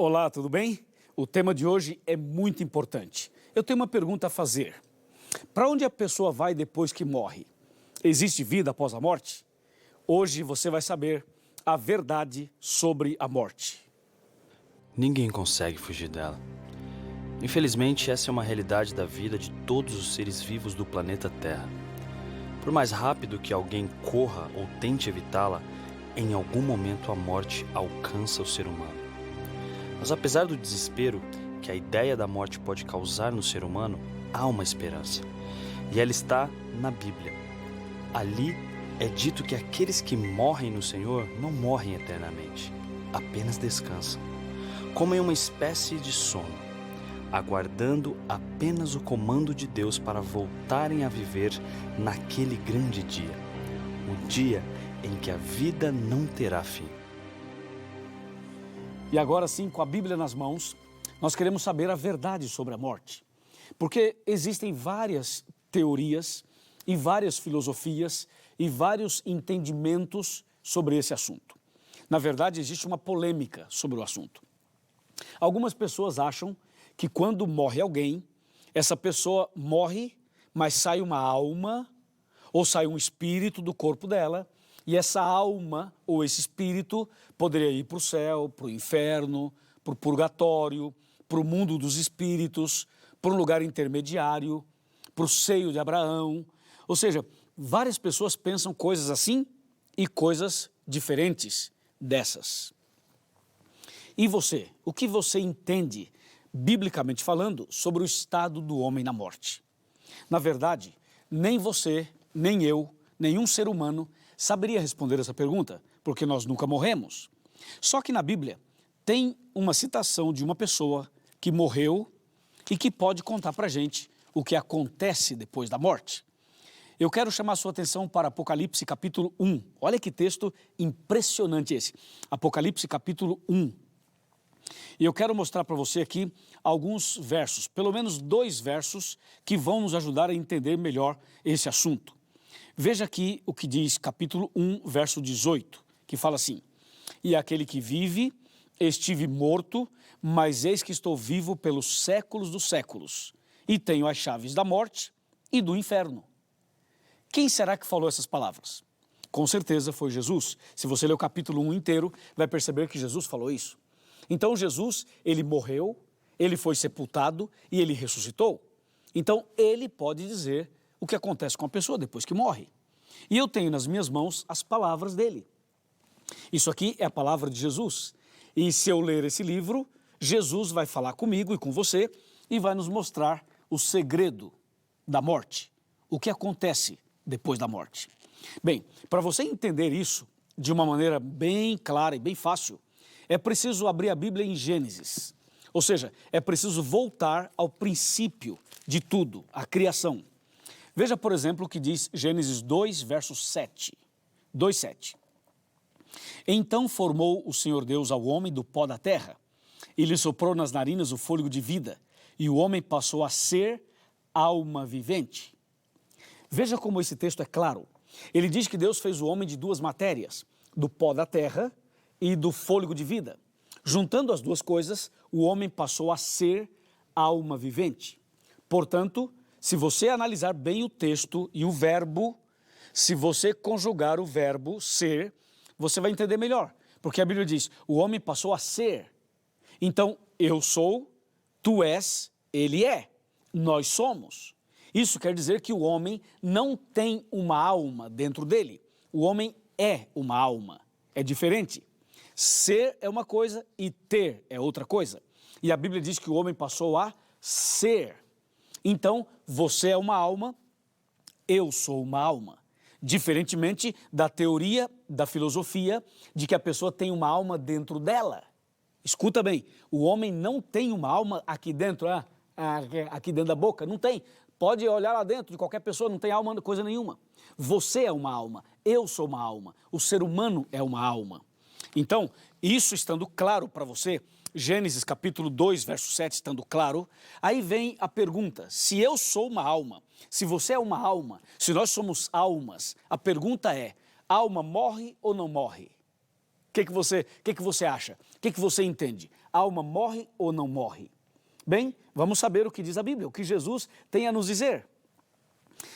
Olá, tudo bem? O tema de hoje é muito importante. Eu tenho uma pergunta a fazer. Para onde a pessoa vai depois que morre? Existe vida após a morte? Hoje você vai saber a verdade sobre a morte. Ninguém consegue fugir dela. Infelizmente, essa é uma realidade da vida de todos os seres vivos do planeta Terra. Por mais rápido que alguém corra ou tente evitá-la, em algum momento a morte alcança o ser humano. Mas apesar do desespero que a ideia da morte pode causar no ser humano, há uma esperança. E ela está na Bíblia. Ali é dito que aqueles que morrem no Senhor não morrem eternamente, apenas descansam, como em uma espécie de sono, aguardando apenas o comando de Deus para voltarem a viver naquele grande dia, o dia em que a vida não terá fim. E agora sim, com a Bíblia nas mãos, nós queremos saber a verdade sobre a morte. Porque existem várias teorias e várias filosofias e vários entendimentos sobre esse assunto. Na verdade, existe uma polêmica sobre o assunto. Algumas pessoas acham que quando morre alguém, essa pessoa morre, mas sai uma alma ou sai um espírito do corpo dela, e essa alma ou esse espírito poderia ir para o céu, para o inferno, para o purgatório, para o mundo dos espíritos, para um lugar intermediário, para o seio de Abraão. Ou seja, várias pessoas pensam coisas assim e coisas diferentes dessas. E você? O que você entende, biblicamente falando, sobre o estado do homem na morte? Na verdade, nem você, nem eu, nenhum ser humano saberia responder essa pergunta, porque nós nunca morremos. Só que na Bíblia tem uma citação de uma pessoa que morreu e que pode contar pra gente o que acontece depois da morte. Eu quero chamar a sua atenção para Apocalipse capítulo 1. Olha que texto impressionante esse. Apocalipse capítulo 1. E eu quero mostrar para você aqui alguns versos, pelo menos 2 versos, que vão nos ajudar a entender melhor esse assunto. Veja aqui o que diz capítulo 1, verso 18, que fala assim: E aquele que vive, estive morto, mas eis que estou vivo pelos séculos dos séculos, e tenho as chaves da morte e do inferno. Quem será que falou essas palavras? Com certeza foi Jesus. Se você ler o capítulo 1 inteiro, vai perceber que Jesus falou isso. Então Jesus, ele morreu, ele foi sepultado e ele ressuscitou. Então ele pode dizer o que acontece com a pessoa depois que morre. E eu tenho nas minhas mãos as palavras dele. Isso aqui é a palavra de Jesus. E se eu ler esse livro, Jesus vai falar comigo e com você e vai nos mostrar o segredo da morte, o que acontece depois da morte. Bem, para você entender isso de uma maneira bem clara e bem fácil, é preciso abrir a Bíblia em Gênesis. Ou seja, é preciso voltar ao princípio de tudo, a criação. Veja, por exemplo, o que diz Gênesis 2, verso 7. 2:7. Então formou o Senhor Deus ao homem do pó da terra, e lhe soprou nas narinas o fôlego de vida, e o homem passou a ser alma vivente. Veja como esse texto é claro. Ele diz que Deus fez o homem de 2 matérias, do pó da terra e do fôlego de vida. Juntando as 2 coisas, o homem passou a ser alma vivente. Portanto, se você analisar bem o texto e o verbo, se você conjugar o verbo ser, você vai entender melhor. Porque a Bíblia diz, o homem passou a ser. Então, eu sou, tu és, ele é, nós somos. Isso quer dizer que o homem não tem uma alma dentro dele. O homem é uma alma. É diferente. Ser é uma coisa e ter é outra coisa. E a Bíblia diz que o homem passou a ser. Então, você é uma alma, eu sou uma alma. Diferentemente da teoria, da filosofia, de que a pessoa tem uma alma dentro dela. Escuta bem, o homem não tem uma alma aqui dentro, aqui dentro da boca, não tem. Pode olhar lá dentro de qualquer pessoa, não tem alma, coisa nenhuma. Você é uma alma, eu sou uma alma, o ser humano é uma alma. Então, isso estando claro para você, Gênesis capítulo 2, verso 7 estando claro, aí vem a pergunta, se eu sou uma alma, se você é uma alma, se nós somos almas, a pergunta é, alma morre ou não morre? O que você acha? O que você entende? a alma morre ou não morre? Bem, vamos saber o que diz a Bíblia, o que Jesus tem a nos dizer.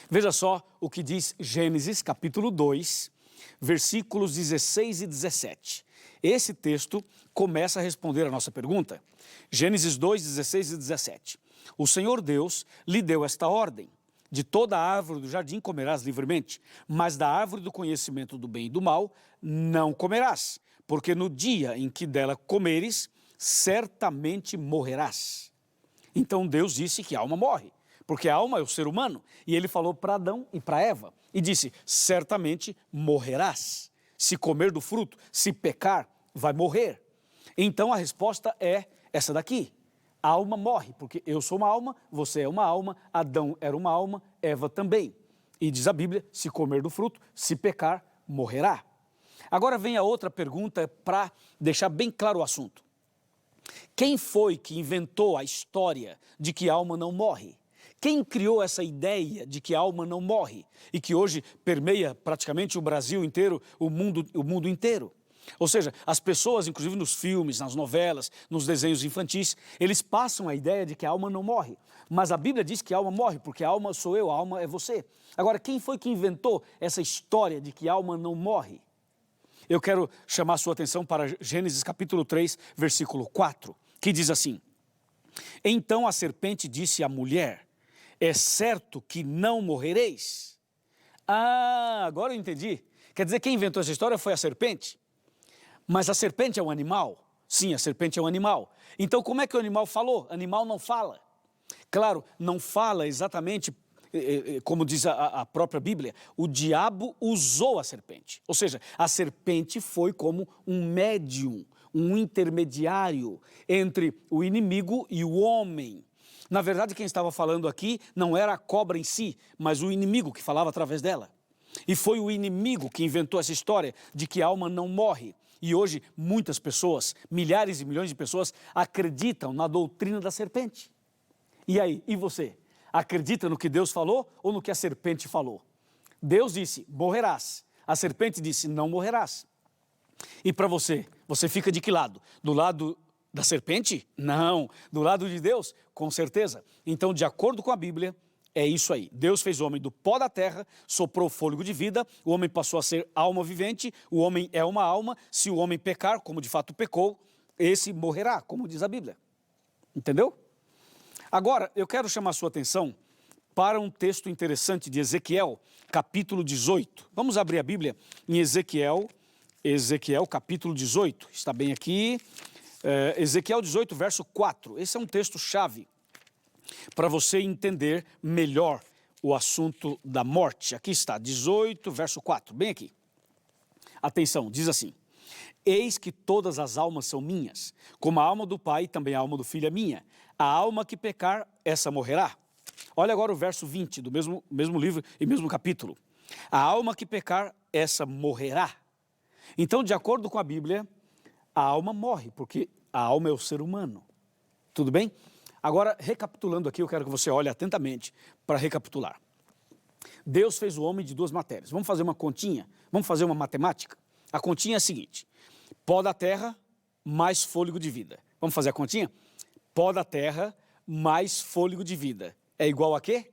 Veja só o que diz Gênesis capítulo 2, versículos 16 e 17. Esse texto começa a responder a nossa pergunta. Gênesis 2, 16 e 17. O Senhor Deus lhe deu esta ordem: de toda a árvore do jardim comerás livremente, mas da árvore do conhecimento do bem e do mal não comerás, porque no dia em que dela comeres, certamente morrerás. Então Deus disse que a alma morre, porque a alma é o ser humano, e ele falou para Adão e para Eva, e disse, certamente morrerás. Se comer do fruto, se pecar, vai morrer. Então a resposta é essa daqui: a alma morre, porque eu sou uma alma, você é uma alma, Adão era uma alma, Eva também. E diz a Bíblia, se comer do fruto, se pecar, morrerá. Agora vem a outra pergunta para deixar bem claro o assunto. Quem foi que inventou a história de que a alma não morre? Quem criou essa ideia de que a alma não morre e que hoje permeia praticamente o Brasil inteiro, o mundo inteiro? Ou seja, as pessoas, inclusive nos filmes, nas novelas, nos desenhos infantis, eles passam a ideia de que a alma não morre. Mas a Bíblia diz que a alma morre, porque a alma sou eu, a alma é você. Agora, quem foi que inventou essa história de que a alma não morre? Eu quero chamar a sua atenção para Gênesis capítulo 3, versículo 4, que diz assim: então a serpente disse à mulher, é certo que não morrereis? Ah, agora eu entendi. Quer dizer, quem inventou essa história foi a serpente. Mas a serpente é um animal? Sim, a serpente é um animal. Então como é que o animal falou? O animal não fala. Claro, não fala exatamente como diz a própria Bíblia, o diabo usou a serpente. Ou seja, a serpente foi como um médium, um intermediário entre o inimigo e o homem. Na verdade, quem estava falando aqui não era a cobra em si, mas o inimigo que falava através dela. E foi o inimigo que inventou essa história de que a alma não morre. E hoje muitas pessoas, milhares e milhões de pessoas, acreditam na doutrina da serpente. E aí, e você? Acredita no que Deus falou ou no que a serpente falou? Deus disse, morrerás. A serpente disse, não morrerás. E para você, você fica de que lado? Do lado da serpente? Não. Do lado de Deus? Com certeza. Então, de acordo com a Bíblia, é isso aí. Deus fez o homem do pó da terra, soprou fôlego de vida, o homem passou a ser alma vivente, o homem é uma alma, se o homem pecar, como de fato pecou, esse morrerá, como diz a Bíblia. Entendeu? Agora, eu quero chamar a sua atenção para um texto interessante de Ezequiel, capítulo 18. Vamos abrir a Bíblia em Ezequiel capítulo 18. Está bem aqui. Ezequiel 18, verso 4. Esse é um texto-chave para você entender melhor o assunto da morte. Aqui está, 18, verso 4, bem aqui. Atenção, diz assim: eis que todas as almas são minhas, como a alma do Pai, também a alma do Filho é minha. A alma que pecar, essa morrerá. Olha agora o verso 20 do mesmo livro e mesmo capítulo. A alma que pecar, essa morrerá. Então, de acordo com a Bíblia, a alma morre, porque a alma é o ser humano. Tudo bem? Agora, recapitulando aqui, eu quero que você olhe atentamente para recapitular. Deus fez o homem de duas matérias. Vamos fazer uma continha? Vamos fazer uma matemática? A continha é a seguinte: pó da terra mais fôlego de vida. Vamos fazer a continha? Pó da terra mais fôlego de vida é igual a quê?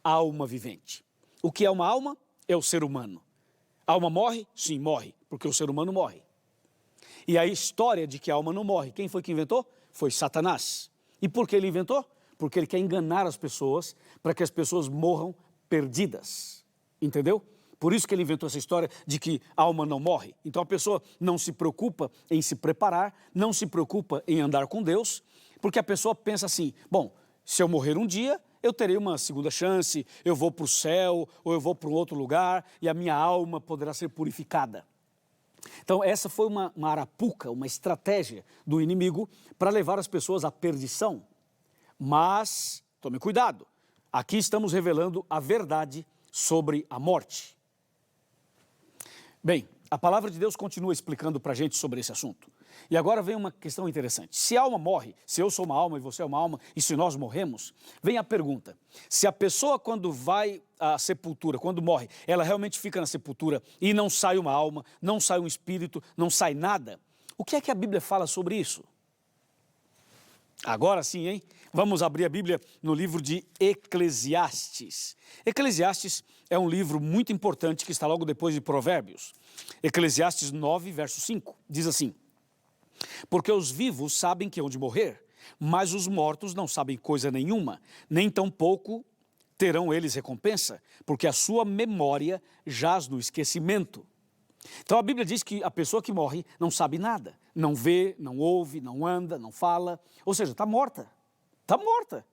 Alma vivente. O que é uma alma? É o ser humano. A alma morre? Sim, morre, porque o ser humano morre. E a história de que a alma não morre, quem foi que inventou? Foi Satanás. E por que ele inventou? Porque ele quer enganar as pessoas, para que as pessoas morram perdidas. Entendeu? Por isso que ele inventou essa história de que a alma não morre. Então a pessoa não se preocupa em se preparar, não se preocupa em andar com Deus, porque a pessoa pensa assim, bom, se eu morrer um dia, eu terei uma segunda chance, eu vou para o céu, ou eu vou para um outro lugar, e a minha alma poderá ser purificada. Então essa foi uma arapuca, uma estratégia do inimigo para levar as pessoas à perdição. Mas, tome cuidado, aqui estamos revelando a verdade sobre a morte. Bem, a palavra de Deus continua explicando para a gente sobre esse assunto. E agora vem uma questão interessante. Se a alma morre, se eu sou uma alma e você é uma alma, e se nós morremos, vem a pergunta: se a pessoa quando vai à sepultura, quando morre, ela realmente fica na sepultura e não sai uma alma, não sai um espírito, não sai nada, o que é que a Bíblia fala sobre isso? Agora sim, hein? Vamos abrir a Bíblia no livro de Eclesiastes. Eclesiastes é um livro muito importante que está logo depois de Provérbios. Eclesiastes 9, verso 5, diz assim: porque os vivos sabem que hão de morrer, mas os mortos não sabem coisa nenhuma, nem tampouco terão eles recompensa, porque a sua memória jaz no esquecimento. Então a Bíblia diz que a pessoa que morre não sabe nada, não vê, não ouve, não anda, não fala, ou seja, está morta, está morta.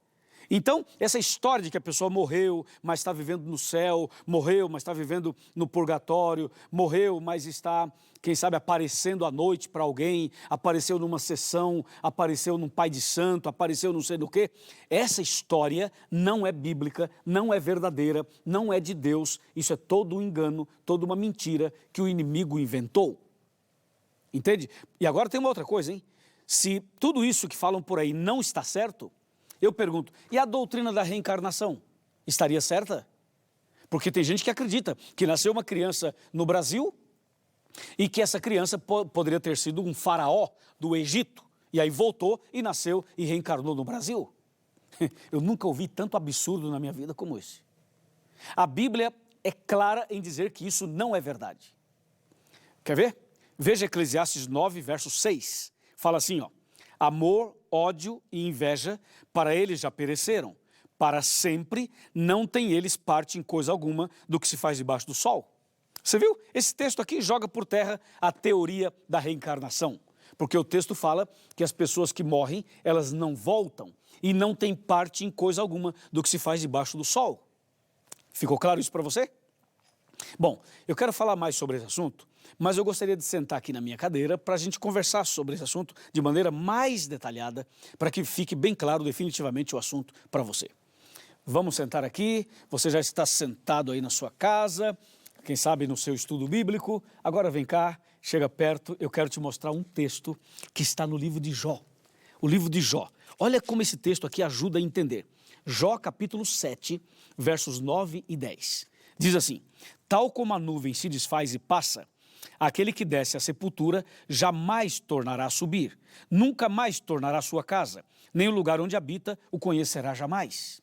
Então, essa história de que a pessoa morreu, mas está vivendo no céu, morreu, mas está vivendo no purgatório, morreu, mas está, quem sabe, aparecendo à noite para alguém, apareceu numa sessão, apareceu num pai de santo, apareceu não sei do quê. Essa história não é bíblica, não é verdadeira, não é de Deus. Isso é todo um engano, toda uma mentira que o inimigo inventou. Entende? E agora tem uma outra coisa, hein? Se tudo isso que falam por aí não está certo, eu pergunto, e a doutrina da reencarnação? Estaria certa? Porque tem gente que acredita que nasceu uma criança no Brasil e que essa criança poderia ter sido um faraó do Egito, e aí voltou e nasceu e reencarnou no Brasil. Eu nunca ouvi tanto absurdo na minha vida como esse. A Bíblia é clara em dizer que isso não é verdade. Quer ver? Veja Eclesiastes 9, verso 6. Fala assim, ó: amor, ódio e inveja, para eles já pereceram. Para sempre não tem eles parte em coisa alguma do que se faz debaixo do sol. Você viu? Esse texto aqui joga por terra a teoria da reencarnação. Porque o texto fala que as pessoas que morrem, elas não voltam e não têm parte em coisa alguma do que se faz debaixo do sol. Ficou claro isso para você? Bom, eu quero falar mais sobre esse assunto, mas eu gostaria de sentar aqui na minha cadeira para a gente conversar sobre esse assunto de maneira mais detalhada, para que fique bem claro definitivamente o assunto para você. Vamos sentar aqui, você já está sentado aí na sua casa, quem sabe no seu estudo bíblico. Agora vem cá, chega perto, eu quero te mostrar um texto que está no livro de Jó. O livro de Jó. Olha como esse texto aqui ajuda a entender. Jó capítulo 7, versos 9 e 10. Diz assim: tal como a nuvem se desfaz e passa, aquele que desce à sepultura jamais tornará a subir, nunca mais tornará a sua casa, nem o lugar onde habita o conhecerá jamais.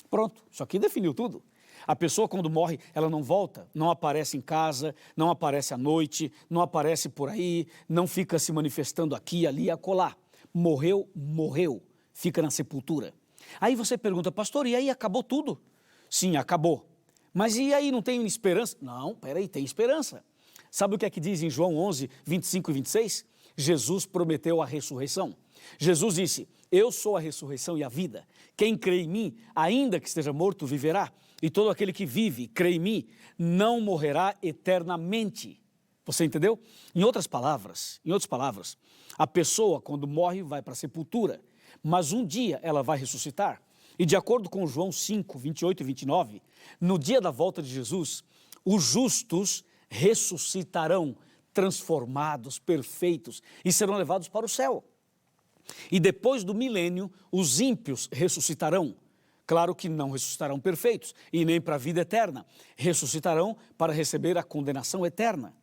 Pronto, isso aqui definiu tudo. A pessoa quando morre, ela não volta, não aparece em casa, não aparece à noite, não aparece por aí, não fica se manifestando aqui, ali e acolá. Morreu, morreu, fica na sepultura. Aí você pergunta: pastor, e aí acabou tudo? Sim, acabou. Mas e aí, não tem esperança? Não, peraí, tem esperança. Sabe o que é que diz em João 11, 25 e 26? Jesus prometeu a ressurreição. Jesus disse: eu sou a ressurreição e a vida. Quem crê em mim, ainda que esteja morto, viverá. E todo aquele que vive, crê em mim, não morrerá eternamente. Você entendeu? Em outras palavras, a pessoa quando morre vai para a sepultura, mas um dia ela vai ressuscitar. E de acordo com João 5, 28 e 29, no dia da volta de Jesus, os justos ressuscitarão, transformados, perfeitos, e serão levados para o céu. E depois do milênio, os ímpios ressuscitarão. Claro que não ressuscitarão perfeitos, e nem para a vida eterna. Ressuscitarão para receber a condenação eterna.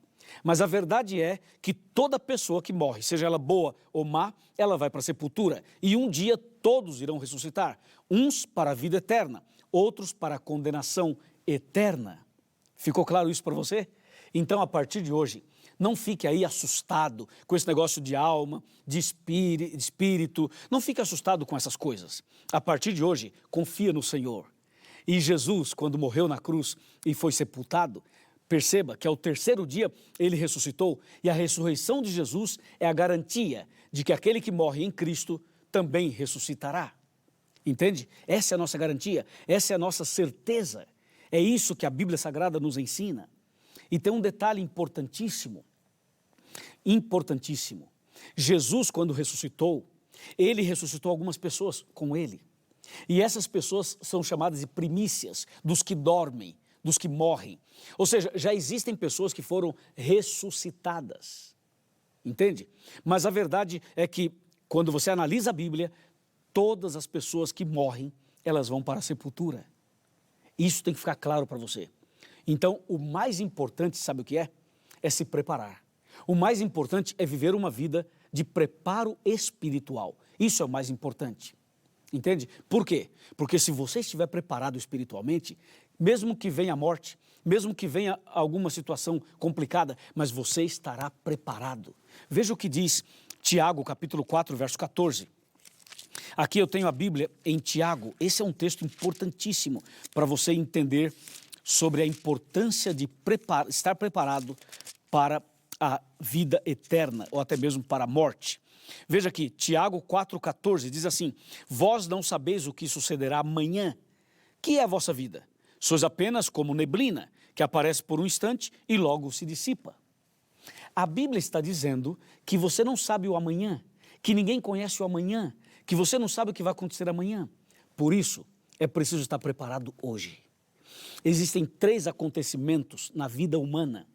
Mas a verdade é que toda pessoa que morre, seja ela boa ou má, ela vai para a sepultura. E um dia todos irão ressuscitar. Uns para a vida eterna, outros para a condenação eterna. Ficou claro isso para você? Então, a partir de hoje, não fique aí assustado com esse negócio de alma, de espírito. Não fique assustado com essas coisas. A partir de hoje, confia no Senhor. E Jesus, quando morreu na cruz e foi sepultado, perceba que ao terceiro dia ele ressuscitou, e a ressurreição de Jesus é a garantia de que aquele que morre em Cristo também ressuscitará. Entende? Essa é a nossa garantia, essa é a nossa certeza. É isso que a Bíblia Sagrada nos ensina. E tem um detalhe importantíssimo. Jesus, quando ressuscitou, ele ressuscitou algumas pessoas com ele. E essas pessoas são chamadas de primícias, dos que dormem, dos que morrem. Ou seja, já existem pessoas que foram ressuscitadas. Entende? Mas a verdade é que, quando você analisa a Bíblia, todas as pessoas que morrem, elas vão para a sepultura. Isso tem que ficar claro para você. Então, o mais importante, sabe o que é? É se preparar. O mais importante é viver uma vida de preparo espiritual. Isso é o mais importante. Entende? Por quê? Porque se você estiver preparado espiritualmente, mesmo que venha a morte, mesmo que venha alguma situação complicada, mas você estará preparado. Veja o que diz Tiago, capítulo 4, verso 14. Aqui eu tenho a Bíblia em Tiago. Esse é um texto importantíssimo para você entender sobre a importância de estar preparado para a vida eterna, ou até mesmo para a morte. Veja aqui, Tiago 4,14 diz assim: vós não sabeis o que sucederá amanhã. Que é a vossa vida? Sois apenas como neblina, que aparece por um instante e logo se dissipa. A Bíblia está dizendo que você não sabe o amanhã, que ninguém conhece o amanhã, que você não sabe o que vai acontecer amanhã. Por isso, é preciso estar preparado hoje. Existem 3 acontecimentos na vida humana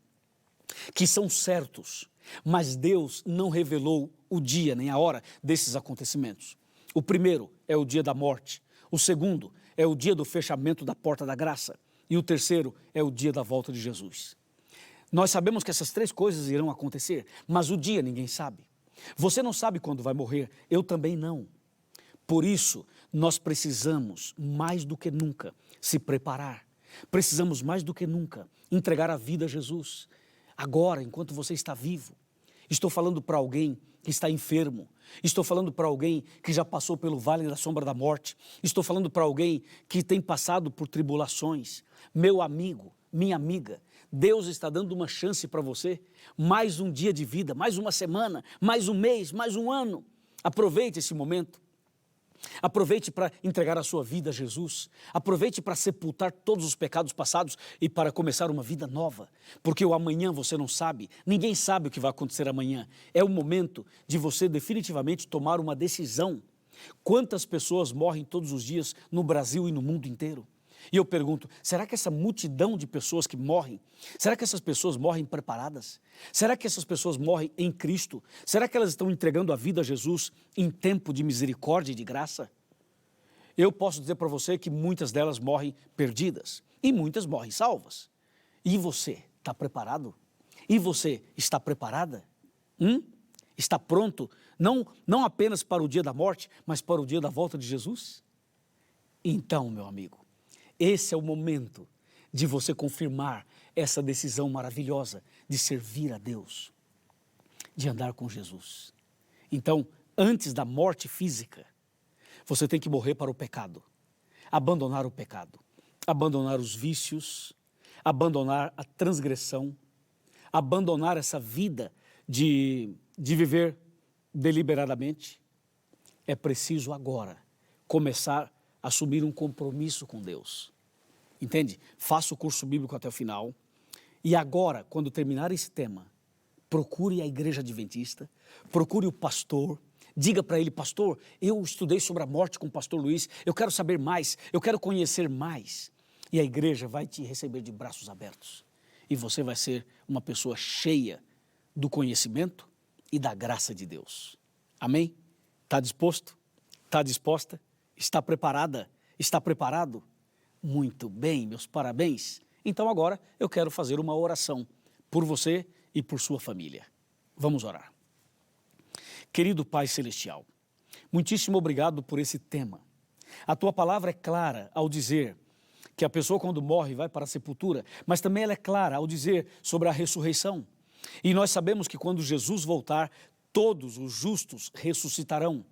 que são certos, mas Deus não revelou o dia nem a hora desses acontecimentos. O primeiro é o dia da morte, o segundo é o dia do fechamento da porta da graça e o terceiro é o dia da volta de Jesus. Nós sabemos que essas 3 coisas irão acontecer, mas o dia ninguém sabe. Você não sabe quando vai morrer, eu também não. Por isso, nós precisamos mais do que nunca se preparar. Precisamos mais do que nunca entregar a vida a Jesus. Agora, enquanto você está vivo. Estou falando para alguém que está enfermo. Estou falando para alguém que já passou pelo vale da sombra da morte. Estou falando para alguém que tem passado por tribulações. Meu amigo, minha amiga, Deus está dando uma chance para você. Mais um dia de vida, mais uma semana, mais um mês, mais um ano. Aproveite esse momento. Aproveite para entregar a sua vida a Jesus. Aproveite para sepultar todos os pecados passados e para começar uma vida nova. Porque o amanhã você não sabe, ninguém sabe o que vai acontecer amanhã. É o momento de você definitivamente tomar uma decisão. Quantas pessoas morrem todos os dias no Brasil e no mundo inteiro? E eu pergunto, será que essa multidão de pessoas que morrem, será que essas pessoas morrem preparadas? Será que essas pessoas morrem em Cristo? Será que elas estão entregando a vida a Jesus em tempo de misericórdia e de graça? Eu posso dizer para você que muitas delas morrem perdidas e muitas morrem salvas. E você está preparado? E você está preparada? Está pronto? Não apenas para o dia da morte, mas para o dia da volta de Jesus? Então, meu amigo, esse é o momento de você confirmar essa decisão maravilhosa de servir a Deus, de andar com Jesus. Então, antes da morte física, você tem que morrer para o pecado, abandonar o pecado, abandonar os vícios, abandonar a transgressão, abandonar essa vida de viver deliberadamente. É preciso agora começar a assumir um compromisso com Deus. Entende? Faça o curso bíblico até o final. E agora, quando terminar esse tema, procure a igreja adventista, procure o pastor, diga para ele: pastor, eu estudei sobre a morte com o pastor Luiz, eu quero saber mais, eu quero conhecer mais. E a igreja vai te receber de braços abertos. E você vai ser uma pessoa cheia do conhecimento e da graça de Deus. Amém? Está disposto? Está disposta? Está preparada? Está preparado? Muito bem, meus parabéns. Então agora eu quero fazer uma oração por você e por sua família. Vamos orar. Querido Pai Celestial, muitíssimo obrigado por esse tema. A tua palavra é clara ao dizer que a pessoa quando morre vai para a sepultura, mas também ela é clara ao dizer sobre a ressurreição. E nós sabemos que quando Jesus voltar, todos os justos ressuscitarão.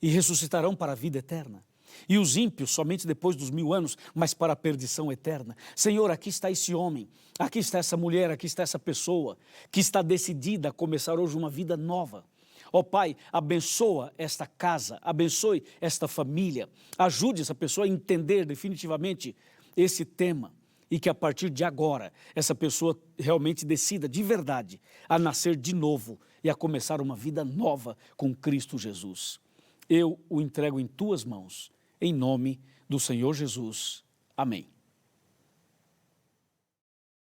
E ressuscitarão para a vida eterna. E os ímpios somente depois dos 1000 anos, mas para a perdição eterna. Senhor, aqui está esse homem, aqui está essa mulher, aqui está essa pessoa que está decidida a começar hoje uma vida nova. Ó Pai, abençoa esta casa, abençoe esta família, ajude essa pessoa a entender definitivamente esse tema e que a partir de agora essa pessoa realmente decida de verdade a nascer de novo e a começar uma vida nova com Cristo Jesus. Eu o entrego em tuas mãos, em nome do Senhor Jesus. Amém.